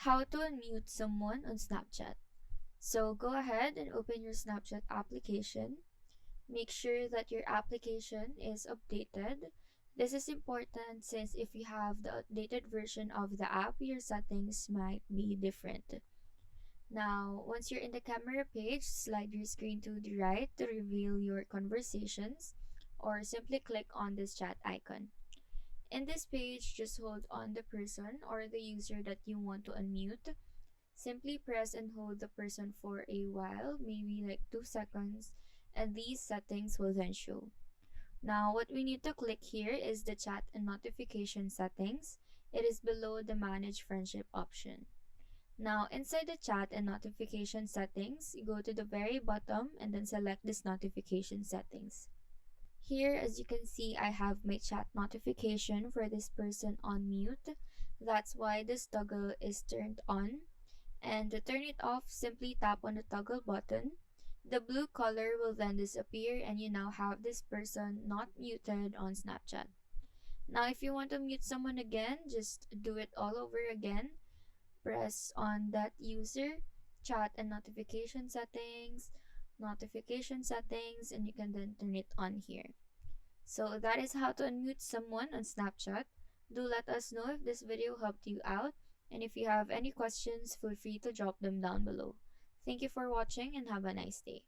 How to unmute someone on Snapchat. So go ahead and open your Snapchat application. Make sure that your application is updated. This is important since if you have the updated version of the app, your settings might be different. Now, once you're in the camera page, slide your screen to the right to reveal your conversations or simply click on this chat icon. In this page, just hold on the person or the user that you want to unmute. Simply press and hold the person for a while, maybe like 2 seconds, and these settings will then show. Now, what we need to click here is the chat and notification settings. It is below the manage friendship option. Now, inside the chat and notification settings, you go to the very bottom and then select this notification settings. Here, as you can see, I have my chat notification for this person on mute. That's why this toggle is turned on. And to turn it off, simply tap on the toggle button. The blue color will then disappear and you now have this person not muted on Snapchat. Now, if you want to mute someone again, just do it all over again. Press on that user, chat and notification settings, and you can then turn it on here. So that is how to unmute someone on Snapchat. Do let us know if this video helped you out, and if you have any questions, feel free to drop them down below. Thank you for watching and have a nice day.